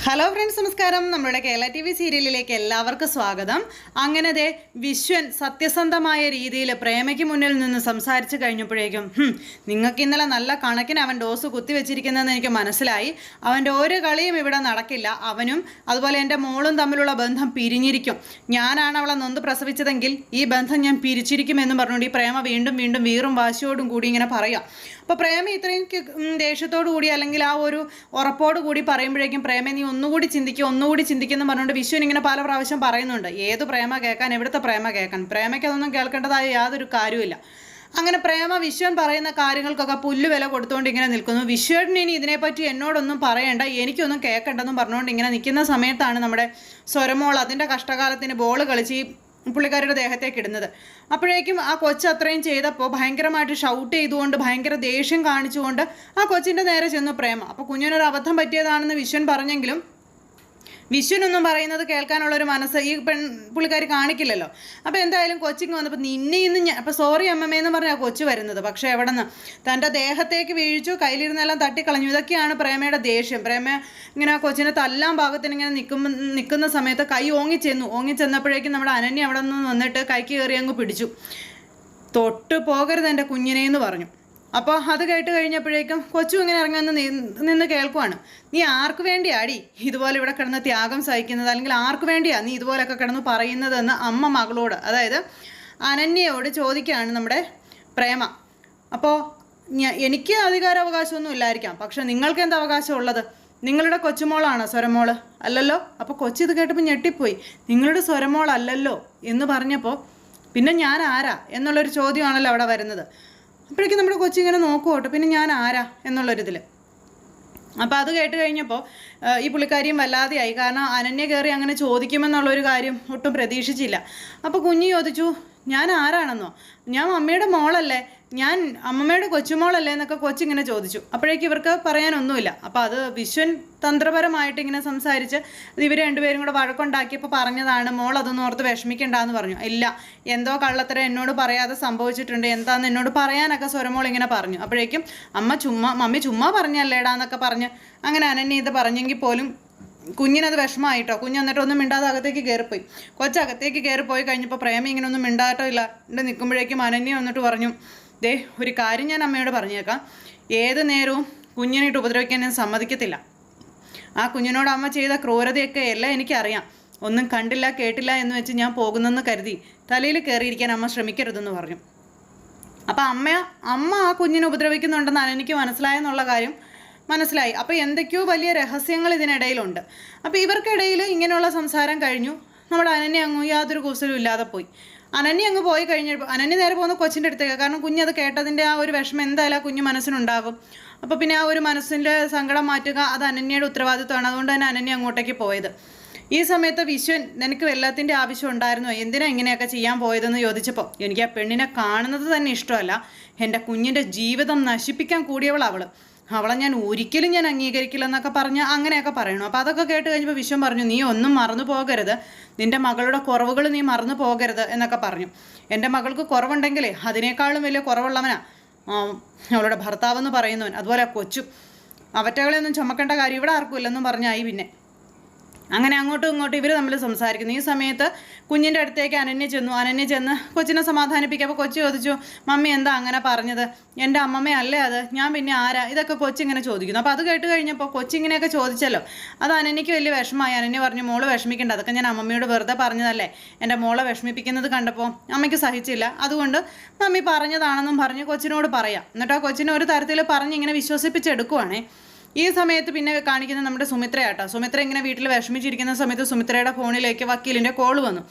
Hello friends, നമസ്കാരം. നമ്മുടെ Kerala T V സീരിയലിലേക്ക് എല്ലാവർക്കും സ്വാഗതം. അങ്ങനെ ദേ വിശ്വൻ സത്യസന്ധമായ രീതിയിൽ പ്രേമയ്ക്ക് മുന്നിൽ നിന്ന് സംസാരിച്ചു കഴിഞ്ഞപ്പോഴേക്കും നിങ്ങൾക്ക് ഇന്നലെ നല്ല കണക്കിന് അവൻ ഡോസ് കുത്തിവെച്ചിരിക്കുന്നതെന്ന് എനിക്ക് മനസ്സിലായി. അവൻ്റെ ഒരു കളിയും ഇവിടെ നടക്കില്ല. അവനും അതുപോലെ എൻ്റെ മോളും തമ്മിലുള്ള ബന്ധം പിരിഞ്ഞിരിക്കും. ഞാനാണ് അവളെ നൊന്ത് പ്രസവിച്ചതെങ്കിൽ ഈ ബന്ധം ഞാൻ പിരിച്ചിരിക്കുമെന്നും പറഞ്ഞുകൊണ്ട് ഈ പ്രേമ വീണ്ടും വീണ്ടും വീറും വാശിയോടും കൂടി ഇങ്ങനെ പറയാം. അപ്പോൾ പ്രേമ ഇത്രയും ദേഷ്യത്തോടു കൂടി അല്ലെങ്കിൽ ആ ഒരു ഉറപ്പോട് കൂടി പറയുമ്പോഴേക്കും പ്രേമ നീ ഒന്നുകൂടി ചിന്തിക്കുമെന്ന് പറഞ്ഞുകൊണ്ട് വിശ്വൻ ഇങ്ങനെ പല പ്രാവശ്യം പറയുന്നുണ്ട്. ഏത് പ്രേമ കേൾക്കാൻ, എവിടുത്തെ പ്രേമ കേൾക്കാൻ? പ്രേമയ്ക്ക് അതൊന്നും കേൾക്കേണ്ടതായ യാതൊരു കാര്യമില്ല. അങ്ങനെ പ്രേമ വിശ്വൻ പറയുന്ന കാര്യങ്ങൾക്കൊക്കെ പുല്ല് വില കൊടുത്തുകൊണ്ട് ഇങ്ങനെ നിൽക്കുന്നു. വിശ്വന് ഇനി ഇതിനെപ്പറ്റി എന്നോടൊന്നും പറയണ്ട, എനിക്കൊന്നും കേൾക്കണ്ടെന്നും പറഞ്ഞുകൊണ്ട് ഇങ്ങനെ നിൽക്കുന്ന സമയത്താണ് നമ്മുടെ സ്വരമോൾ അതിൻ്റെ കഷ്ടകാലത്തിന് ബോൾ കളിച്ച് പുള്ളിക്കാരുടെ ദേഹത്തേക്ക് ഇടുന്നത്. അപ്പോഴേക്കും ആ കൊച്ച് അത്രയും ചെയ്തപ്പോൾ ഭയങ്കരമായിട്ട് ഷൗട്ട് ചെയ്തുകൊണ്ട് ഭയങ്കര ദേഷ്യം കാണിച്ചുകൊണ്ട് ആ കൊച്ചിൻ്റെ നേരെ ചെന്നു പ്രേമ. അപ്പോൾ കുഞ്ഞിനൊരു അബദ്ധം പറ്റിയതാണെന്ന് വിശ്വൻ പറഞ്ഞെങ്കിലും വിശ്വനൊന്നും പറയുന്നത് കേൾക്കാനുള്ളൊരു മനസ്സ് ഈ പുള്ളിക്കാരി കാണിക്കില്ലല്ലോ. അപ്പോൾ എന്തായാലും കൊച്ചിങ് വന്നപ്പോൾ നിന്നെ ഇന്ന് ഞാൻ അപ്പോൾ സോറി അമ്മമ്മയെന്ന് പറഞ്ഞാൽ കൊച്ചു വരുന്നത്. പക്ഷേ എവിടെ നിന്ന് തൻ്റെ ദേഹത്തേക്ക് വീഴിച്ചു, കയ്യിലിരുന്നെല്ലാം തട്ടിക്കളഞ്ഞു. ഇതൊക്കെയാണ് പ്രേമയുടെ ദേഷ്യം. പ്രേമ ഇങ്ങനെ ആ കൊച്ചിനെ തല്ലാൻ പാകത്തിന് ഇങ്ങനെ നിൽക്കുന്ന സമയത്ത് കൈ ഓങ്ങിച്ചെന്നപ്പോഴേക്കും നമ്മുടെ അനന്യ അവിടെ നിന്ന് വന്നിട്ട് കൈക്ക് കയറി അങ്ങ് പിടിച്ചു. തൊട്ട് പോകരുത് എൻ്റെ കുഞ്ഞിനെന്ന് പറഞ്ഞു. അപ്പോൾ അത് കേട്ട് കഴിഞ്ഞപ്പോഴേക്കും കൊച്ചു ഇങ്ങനെ ഇറങ്ങുന്ന നിന്ന് കേൾക്കുവാണ്. നീ ആർക്ക് വേണ്ടിയാടി ഇതുപോലെ ഇവിടെ കിടന്ന് ത്യാഗം സഹിക്കുന്നത്, അല്ലെങ്കിൽ ആർക്ക് വേണ്ടിയാണ് നീ ഇതുപോലെയൊക്കെ കിടന്ന് പറയുന്നതെന്ന് അമ്മ മകളോട്, അതായത് അനന്യയോട് ചോദിക്കുകയാണ് നമ്മുടെ പ്രേമ. അപ്പോൾ എനിക്ക് അധികാരാവകാശമൊന്നും ഇല്ലായിരിക്കാം, പക്ഷെ നിങ്ങൾക്ക് എന്താ അവകാശം ഉള്ളത്? നിങ്ങളുടെ കൊച്ചുമോളാണോ സ്വരമോള്? അല്ലല്ലോ. അപ്പോൾ കൊച്ചു ഇത് കേട്ടപ്പോൾ ഞെട്ടിപ്പോയി. നിങ്ങളുടെ സ്വരമോൾ അല്ലല്ലോ എന്ന് പറഞ്ഞപ്പോൾ പിന്നെ ഞാൻ ആരാ എന്നുള്ളൊരു ചോദ്യമാണല്ലോ അവിടെ വരുന്നത്. അപ്പോഴേക്കും നമ്മുടെ കൊച്ചിങ്ങനെ നോക്കുവോട്ടെ, പിന്നെ ഞാൻ ആരാ എന്നുള്ളൊരിതിൽ. അപ്പോൾ അത് കേട്ട് കഴിഞ്ഞപ്പോൾ ഈ പുള്ളിക്കാരിയും വല്ലാതെയായി. കാരണം അനന്യ കയറി അങ്ങനെ ചോദിക്കുമെന്നുള്ളൊരു കാര്യം ഒട്ടും പ്രതീക്ഷിച്ചില്ല. അപ്പോൾ കുഞ്ഞ് ചോദിച്ചു, ഞാൻ ആരാണെന്നോ? ഞാൻ മമ്മിയുടെ മോളല്ലേ, ഞാൻ അമ്മമ്മയുടെ കൊച്ചുമോളല്ലേ എന്നൊക്കെ കൊച്ചിങ്ങനെ ചോദിച്ചു. അപ്പോഴേക്കും ഇവർക്ക് പറയാനൊന്നുമില്ല. അപ്പോൾ അത് വിശ്വൻ തന്ത്രപരമായിട്ട് ഇങ്ങനെ സംസാരിച്ച് ഇവർ രണ്ടുപേരും കൂടെ വഴക്കുണ്ടാക്കിയപ്പോൾ പറഞ്ഞതാണ്, മോൾ അതൊന്നും ഓർത്ത് വിഷമിക്കണ്ടെന്ന് പറഞ്ഞു. ഇല്ല, എന്തോ കള്ളത്തരം എന്നോട് പറയാതെ സംഭവിച്ചിട്ടുണ്ട്, എന്താണെന്ന് എന്നോട് പറയാനൊക്കെ സ്വരമോൾ ഇങ്ങനെ പറഞ്ഞു. അപ്പോഴേക്കും മമ്മി ചുമ്മാ പറഞ്ഞല്ലേടാന്നൊക്കെ പറഞ്ഞ് അങ്ങനെ അനന്യ ഇത് പറഞ്ഞെങ്കിൽ പോലും കുഞ്ഞിനത് വിഷമമായിട്ടോ. കുഞ്ഞ് എന്നിട്ട് ഒന്നും മിണ്ടാതെ അകത്തേക്ക് കയറിപ്പോയി. കൊച്ചകത്തേക്ക് കയറിപ്പോയി കഴിഞ്ഞപ്പോൾ പ്രേമ ഇങ്ങനെ ഒന്നും മിണ്ടാട്ടോ ഇല്ല ഇവിടെ നിൽക്കുമ്പോഴേക്കും അനന്യ വന്നിട്ട് പറഞ്ഞു, ദേ ഒരു കാര്യം ഞാൻ അമ്മയോട് പറഞ്ഞേക്കാം, ഏത് നേരവും കുഞ്ഞിനായിട്ട് ഉപദ്രവിക്കാൻ ഞാൻ സമ്മതിക്കത്തില്ല. ആ കുഞ്ഞിനോട് അമ്മ ചെയ്ത ക്രൂരതയൊക്കെ എല്ലാം എനിക്കറിയാം. ഒന്നും കണ്ടില്ല കേട്ടില്ല എന്ന് വെച്ച് ഞാൻ പോകുന്നെന്ന് കരുതി തലയിൽ കയറിയിരിക്കാൻ അമ്മ ശ്രമിക്കരുതെന്ന് പറഞ്ഞു. അപ്പം അമ്മ ആ കുഞ്ഞിനെ ഉപദ്രവിക്കുന്നുണ്ടെന്ന് അനന്യയ്ക്ക് മനസ്സിലായെന്നുള്ള കാര്യം മനസ്സിലായി. അപ്പോൾ എന്തൊക്കെയോ വലിയ രഹസ്യങ്ങൾ ഇതിനിടയിലുണ്ട്. അപ്പോൾ ഇവർക്കിടയിൽ ഇങ്ങനെയുള്ള സംസാരം കഴിഞ്ഞു. നമ്മുടെ അനന്യ അങ്ങ് യാതൊരു കൂസലും ഇല്ലാതെ പോയി. അനന്യ അങ്ങ് പോയി കഴിഞ്ഞപ്പോൾ അനന്യ നേരെ പോകുന്ന കൊച്ചിൻ്റെ അടുത്തേക്ക്. കാരണം കുഞ്ഞത് കേട്ടതിൻ്റെ ആ ഒരു വിഷമം എന്തായാലും ആ കുഞ്ഞ് മനസ്സിനുണ്ടാകും. അപ്പോൾ പിന്നെ ആ ഒരു മനസ്സിൻ്റെ സങ്കടം മാറ്റുക അത് അനന്യയുടെ ഉത്തരവാദിത്വമാണ്. അതുകൊണ്ട് തന്നെ അനന്യ അങ്ങോട്ടേക്ക് പോയത്. ഈ സമയത്ത് വിശ്വൻ, നിനക്ക് വെള്ളത്തിൻ്റെ ആവശ്യം ഉണ്ടായിരുന്നോ, എന്തിനാ ഇങ്ങനെയൊക്കെ ചെയ്യാൻ പോയതെന്ന് ചോദിച്ചപ്പോൾ, എനിക്ക് ആ പെണ്ണിനെ കാണുന്നത് തന്നെ ഇഷ്ടമല്ല, എൻ്റെ കുഞ്ഞിൻ്റെ ജീവിതം നശിപ്പിക്കാൻ കൂടിയവളവൾ, അവളെ ഞാൻ ഒരിക്കലും ഞാൻ അംഗീകരിക്കില്ലെന്നൊക്കെ പറഞ്ഞ് അങ്ങനെയൊക്കെ പറയണു. അപ്പോൾ അതൊക്കെ കേട്ട് കഴിഞ്ഞപ്പോൾ വിശ്വം പറഞ്ഞു, നീ ഒന്നും മറന്നു പോകരുത്, നിൻ്റെ മകളുടെ കുറവുകൾ നീ മറന്നു പോകരുത് എന്നൊക്കെ പറഞ്ഞു. എൻ്റെ മകൾക്ക് കുറവുണ്ടെങ്കിലേ അതിനേക്കാളും വലിയ കുറവുള്ളവനാ അവളുടെ ഭർത്താവെന്ന് പറയുന്നവൻ. അതുപോലെ കൊച്ചും അവറ്റകളെയൊന്നും ചുമക്കേണ്ട കാര്യം ഇവിടെ ആർക്കും ഇല്ലെന്നും പറഞ്ഞായി. പിന്നെ അങ്ങനെ അങ്ങോട്ടും ഇങ്ങോട്ടും ഇവർ തമ്മിൽ സംസാരിക്കുന്നു. ഈ സമയത്ത് കുഞ്ഞിൻ്റെ അടുത്തേക്ക് അനന്യ ചെന്ന് കൊച്ചിനെ സമാധാനിപ്പിക്കുക. കൊച്ചു ചോദിച്ചു, മമ്മി എന്താ അങ്ങനെ പറഞ്ഞത്, എൻ്റെ അമ്മമ്മയല്ലേ അത്, ഞാൻ പിന്നെ ആരാ, ഇതൊക്കെ കൊച്ചിങ്ങനെ ചോദിക്കുന്നു. അപ്പോൾ അത് കേട്ട് കഴിഞ്ഞപ്പോൾ കൊച്ചിങ്ങനെയൊക്കെ ചോദിച്ചല്ലോ, അത് അനന്യയ്ക്ക് വലിയ വിഷമമായി. അനന്യ പറഞ്ഞു, മോള് വിഷമിക്കേണ്ട, അതൊക്കെ ഞാൻ അമ്മമ്മയോട് വെറുതെ പറഞ്ഞതല്ലേ, എൻ്റെ മോളെ വിഷമിപ്പിക്കുന്നത് കണ്ടപ്പോൾ അമ്മയ്ക്ക് സഹിച്ചില്ല, അതുകൊണ്ട് മമ്മി പറഞ്ഞതാണെന്നും പറഞ്ഞ് കൊച്ചിനോട് പറയാം. എന്നിട്ട് ആ കൊച്ചിനെ ഒരു തരത്തിൽ പറഞ്ഞ് ഇങ്ങനെ വിശ്വസിപ്പിച്ചെടുക്കുവാണേ. ഈ സമയത്ത് പിന്നെ കാണിക്കുന്നത് നമ്മുടെ സുമിത്രയാട്ടോ. സുമിത്ര ഇങ്ങനെ വീട്ടിൽ വിഷമിച്ചിരിക്കുന്ന സമയത്ത് സുമിത്രയുടെ ഫോണിലേക്ക് വക്കീലിൻ്റെ കോൾ വന്നു.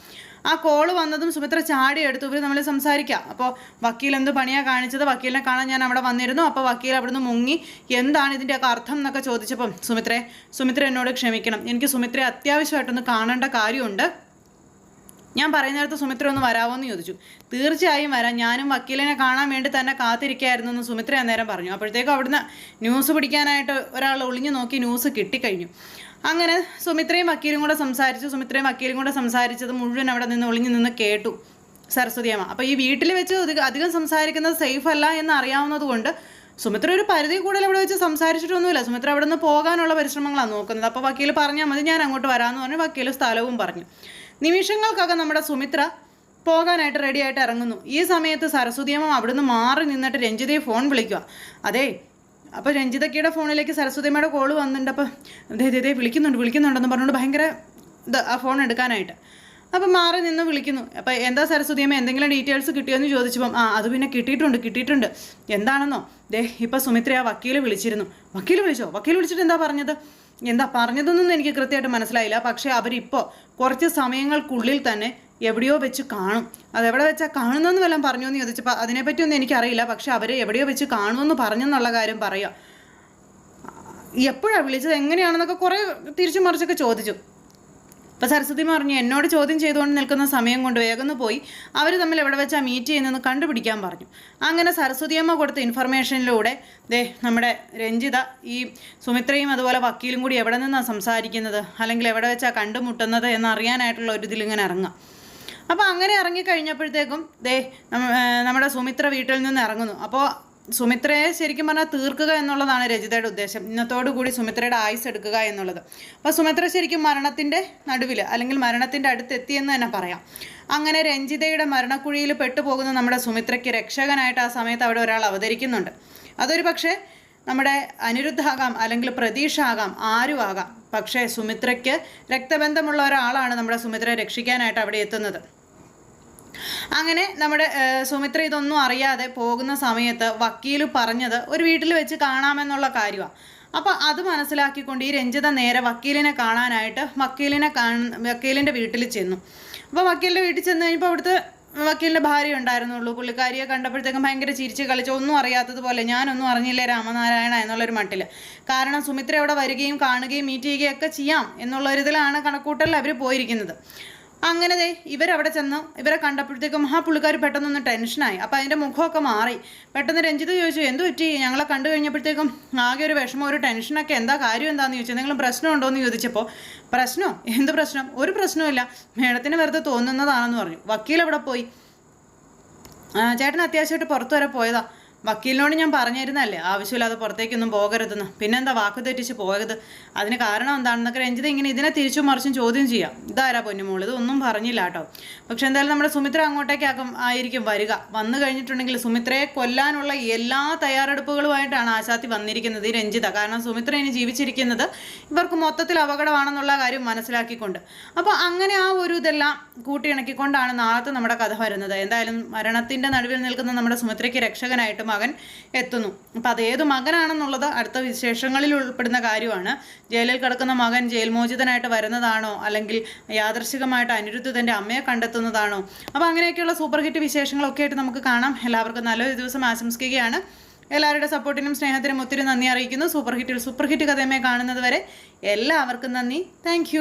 ആ കോൾ വന്നതും സുമിത്ര ചാടി എടുത്തു. ഇവർ നമ്മൾ സംസാരിക്കുക. അപ്പോൾ വക്കീൽ എന്ത് പണിയാണ് കാണിച്ചത്, വക്കീലിനെ കാണാൻ ഞാൻ അവിടെ വന്നിരുന്നു, അപ്പോൾ വക്കീൽ അവിടുന്ന് മുങ്ങി, എന്താണ് ഇതിൻ്റെയൊക്കെ അർത്ഥം എന്നൊക്കെ ചോദിച്ചപ്പം സുമിത്ര എന്നോട് ക്ഷമിക്കണം, എനിക്ക് സുമിത്രയെ അത്യാവശ്യമായിട്ടൊന്ന് കാണേണ്ട കാര്യമുണ്ട്, ഞാൻ പറയുന്നിടത്ത് സുമിത്ര ഒന്ന് വരാമോ എന്ന് ചോദിച്ചു. തീർച്ചയായും വരാം, ഞാനും വക്കീലിനെ കാണാൻ വേണ്ടി തന്നെ കാത്തിരിക്കുകയായിരുന്നു എന്ന് സുമിത്ര അന്നേരം പറഞ്ഞു. അപ്പോഴത്തേക്കും അവിടുന്ന് ന്യൂസ് പിടിക്കാനായിട്ട് ഒരാൾ ഒളിഞ്ഞു നോക്കി ന്യൂസ് കിട്ടിക്കഴിഞ്ഞു. അങ്ങനെ സുമിത്രയും വക്കീലും കൂടെ സംസാരിച്ചത് മുഴുവൻ അവിടെ നിന്ന് ഒളിഞ്ഞു നിന്ന് കേട്ടു സരസ്വതി അമ്മ. അപ്പോൾ ഈ വീട്ടിൽ വെച്ച് അധികം സംസാരിക്കുന്നത് സേഫ് അല്ല എന്ന് അറിയാവുന്നത് കൊണ്ട് സുമിത്ര ഒരു പരിധി കൂടുതൽ അവിടെ വെച്ച് സംസാരിച്ചിട്ടൊന്നുമില്ല. സുമിത്ര അവിടെ നിന്ന് പോകാനുള്ള പരിശ്രമങ്ങളാണ് നോക്കുന്നത്. അപ്പോൾ വക്കീൽ പറഞ്ഞാൽ മതി, ഞാൻ അങ്ങോട്ട് വരാമെന്ന് പറഞ്ഞ് വക്കീൽ സ്ഥലവും പറഞ്ഞു. നിമിഷങ്ങൾക്കകം നമ്മുടെ സുമിത്ര പോകാനായിട്ട് റെഡിയായിട്ട് ഇറങ്ങുന്നു. ഈ സമയത്ത് സരസ്വതിയമ്മ അവിടുന്ന് മാറി നിന്നിട്ട് രഞ്ജിതയെ ഫോൺ വിളിക്കുക. അതെ, അപ്പോൾ രഞ്ജിതക്കയുടെ ഫോണിലേക്ക് സരസ്വതിയമ്മയുടെ കോള് വന്നിട്ടുണ്ട്. അപ്പോൾ ദേ വിളിക്കുന്നുണ്ടെന്ന് പറഞ്ഞുകൊണ്ട് ഭയങ്കര ആ ഫോൺ എടുക്കാനായിട്ട്. അപ്പം മാറി നിന്ന് വിളിക്കുന്നു. അപ്പം എന്താ സരസ്വതിയമ്മ, എന്തെങ്കിലും ഡീറ്റെയിൽസ് കിട്ടിയോന്ന് ചോദിച്ചപ്പം അത് പിന്നെ കിട്ടിയിട്ടുണ്ട്. എന്താണെന്നോ, ഇപ്പം സുമിത്ര ആ വക്കീൽ വിളിച്ചിരുന്നു. വക്കീൽ വിളിച്ചിട്ട് എന്താ പറഞ്ഞതെന്നൊന്നും എനിക്ക് കൃത്യമായിട്ട് മനസ്സിലായില്ല. പക്ഷേ അവരിപ്പോൾ കുറച്ച് സമയങ്ങൾക്കുള്ളിൽ തന്നെ എവിടെയോ വെച്ച് കാണും. അതെവിടെ വെച്ചാൽ കാണുന്നതെന്ന് വല്ലതും പറഞ്ഞു എന്ന് ചോദിച്ചപ്പോൾ അതിനെപ്പറ്റിയൊന്നും എനിക്കറിയില്ല. പക്ഷെ അവർ എവിടെയോ വെച്ച് കാണുമെന്ന് പറഞ്ഞെന്നുള്ള കാര്യം പറയാം. എപ്പോഴാണ് വിളിച്ചത്, എങ്ങനെയാണെന്നൊക്കെ കുറേ തിരിച്ചു മറിച്ചൊക്കെ ചോദിച്ചു. അപ്പോൾ സരസ്വതി പറഞ്ഞു, എന്നോട് ചോദ്യം ചെയ്തുകൊണ്ട് നിൽക്കുന്ന സമയം കൊണ്ട് വേഗം പോയി അവർ തമ്മിൽ എവിടെ വെച്ചാൽ മീറ്റ് ചെയ്യുന്നതെന്ന് കണ്ടുപിടിക്കാൻ പറഞ്ഞു. അങ്ങനെ സരസ്വതിയമ്മ കൊടുത്ത ഇൻഫർമേഷനിലൂടെ നമ്മുടെ രഞ്ജിത ഈ സുമിത്രയും അതുപോലെ വക്കീലും കൂടി എവിടെ നിന്നാണ് സംസാരിക്കുന്നത്, അല്ലെങ്കിൽ എവിടെ വെച്ചാൽ കണ്ടുമുട്ടുന്നത് എന്നറിയാനായിട്ടുള്ള ഒരു ഇതിലിങ്ങനെ ഇറങ്ങാം. അപ്പോൾ അങ്ങനെ ഇറങ്ങിക്കഴിഞ്ഞപ്പോഴത്തേക്കും നമ്മുടെ സുമിത്ര വീട്ടിൽ നിന്ന് ഇറങ്ങുന്നു. അപ്പോൾ സുമിത്രയെ ശരിക്കും പറഞ്ഞാൽ തീർക്കുക എന്നുള്ളതാണ് രജിതയുടെ ഉദ്ദേശം. ഇന്നത്തോടു കൂടി സുമിത്രയുടെ ആയുസ് എടുക്കുക എന്നുള്ളത്. അപ്പോൾ സുമിത്ര ശരിക്കും മരണത്തിൻ്റെ നടുവിൽ അല്ലെങ്കിൽ മരണത്തിൻ്റെ അടുത്തെത്തിയെന്ന് തന്നെ പറയാം. അങ്ങനെ രഞ്ജിതയുടെ മരണക്കുഴിയിൽ പെട്ടുപോകുന്ന നമ്മുടെ സുമിത്രയ്ക്ക് രക്ഷകനായിട്ട് ആ സമയത്ത് അവിടെ ഒരാൾ അവതരിക്കുന്നുണ്ട്. അതൊരു പക്ഷേ നമ്മുടെ അനിരുദ്ധാകാം, അല്ലെങ്കിൽ പ്രതീക്ഷ ആകാം, ആരും ആകാം. പക്ഷേ സുമിത്രയ്ക്ക് രക്തബന്ധമുള്ള ഒരാളാണ് നമ്മുടെ സുമിത്രയെ രക്ഷിക്കാനായിട്ട് അവിടെ എത്തുന്നത്. അങ്ങനെ നമ്മുടെ സുമിത്ര ഇതൊന്നും അറിയാതെ പോകുന്ന സമയത്ത് വക്കീൽ പറഞ്ഞത് ഒരു വീട്ടിൽ വെച്ച് കാണാമെന്നുള്ള കാര്യമാണ്. അപ്പോൾ അത് മനസ്സിലാക്കിക്കൊണ്ട് ഈ രഞ്ജിത നേരെ വക്കീലിനെ കാണാനായിട്ട് വക്കീലിൻ്റെ വീട്ടിൽ ചെന്നു. അപ്പോൾ വക്കീലിൻ്റെ വീട്ടിൽ ചെന്ന് കഴിഞ്ഞപ്പോൾ അവിടുത്തെ വക്കീലിൻ്റെ ഭാര്യ ഉണ്ടായിരുന്നുള്ളൂ. പുള്ളിക്കാരിയെ കണ്ടപ്പോഴത്തേക്കും ഭയങ്കര ചിരിച്ച് കളിച്ച് ഒന്നും അറിയാത്തതുപോലെ, ഞാനൊന്നും അറിഞ്ഞില്ലേ രാമനാരായണ എന്നുള്ളൊരു മട്ടിൽ. കാരണം സുമിത്ര അവിടെ വരികയും കാണുകയും മീറ്റ് ചെയ്യുകയും ഒക്കെ ചെയ്യാം എന്നുള്ളൊരിതിലാണ് കണക്കൂട്ടലിൽ അവർ പോയിരിക്കുന്നത്. അങ്ങനെ ഇവരവിടെ ചെന്ന് ഇവരെ കണ്ടപ്പോഴത്തേക്കും പുള്ളിക്കാർ പെട്ടെന്നൊന്ന് ടെൻഷനായി. അപ്പോൾ അതിൻ്റെ മുഖമൊക്കെ മാറി. പെട്ടെന്ന് രഞ്ജിത ചോദിച്ചു, എന്ത് പറ്റി? ഞങ്ങളെ കണ്ടു കഴിഞ്ഞപ്പോഴത്തേക്കും ആകെ ഒരു വിഷമം, ഒരു ടെൻഷനൊക്കെ, എന്താ കാര്യം എന്താണെന്ന് ചോദിച്ചു. എന്തെങ്കിലും പ്രശ്നമുണ്ടോ എന്ന് ചോദിച്ചപ്പോൾ, പ്രശ്നമോ, എന്ത് പ്രശ്നം? ഒരു പ്രശ്നമില്ല, മേഡത്തിന് വെറുതെ തോന്നുന്നതാണെന്ന് പറഞ്ഞു. വക്കീൽ എവിടെ പോയി? ചേട്ടൻ അത്യാവശ്യമായിട്ട് പുറത്തു വരെ പോയതാ. വക്കീലിനോട് ഞാൻ പറഞ്ഞിരുന്നല്ലേ ആവശ്യമില്ലാതെ പുറത്തേക്കൊന്നും പോകരുതെന്ന്. പിന്നെന്താ വാക്ക് തെറ്റിച്ച് പോയത്? അതിന് കാരണം എന്താണെന്നൊക്കെ രഞ്ജിത ഇങ്ങനെ ഇതിനെ തിരിച്ചും മറിച്ചും ചോദ്യം ചെയ്യാം. ഇതാരാ പൊന്നുമോൾ, ഇതൊന്നും പറഞ്ഞില്ല കേട്ടോ. പക്ഷെ എന്തായാലും നമ്മുടെ സുമിത്ര ആയിരിക്കും വരിക. വന്നു കഴിഞ്ഞിട്ടുണ്ടെങ്കിൽ സുമിത്രയെ കൊല്ലാനുള്ള എല്ലാ തയ്യാറെടുപ്പുകളുമായിട്ടാണ് ആശാത്തി വന്നിരിക്കുന്നത് ഈ രഞ്ജിത. കാരണം സുമിത്ര ഇനി ജീവിച്ചിരിക്കുന്നത് ഇവർക്ക് മൊത്തത്തിൽ അപകടമാണെന്നുള്ള കാര്യം മനസ്സിലാക്കിക്കൊണ്ട്. അപ്പോൾ അങ്ങനെ ആ ഒരു ഇതെല്ലാം കൂട്ടിയിണക്കിക്കൊണ്ടാണ് നാളത്തെ നമ്മുടെ കഥ വരുന്നത്. എന്തായാലും മരണത്തിൻ്റെ നടുവിൽ നിൽക്കുന്ന നമ്മുടെ സുമിത്രയ്ക്ക് രക്ഷകനായിട്ട് മകൻ എത്തുന്നു. അപ്പം അതേത് മകനാണെന്നുള്ളത് അടുത്ത വിശേഷങ്ങളിൽ ഉൾപ്പെടുന്ന കാര്യമാണ്. ജയിലിൽ കിടക്കുന്ന മകൻ ജയിൽ മോചിതനായിട്ട് വരുന്നതാണോ, അല്ലെങ്കിൽ യാദൃശികമായിട്ട് അനിരുദ്ധ തൻ്റെ അമ്മയെ കണ്ടെത്തുന്നതാണോ? അപ്പോൾ അങ്ങനെയൊക്കെയുള്ള സൂപ്പർ ഹിറ്റ് വിശേഷങ്ങളൊക്കെ ആയിട്ട് നമുക്ക് കാണാം. എല്ലാവർക്കും നല്ലൊരു ദിവസം ആശംസിക്കുകയാണ്. എല്ലാവരുടെ സപ്പോർട്ടിനും സ്നേഹത്തിനും ഒത്തിരി നന്ദി അറിയിക്കുന്നു. സൂപ്പർ ഹിറ്റ് കഥയുമായി കാണുന്നത് വരെ എല്ലാവർക്കും നന്ദി. താങ്ക്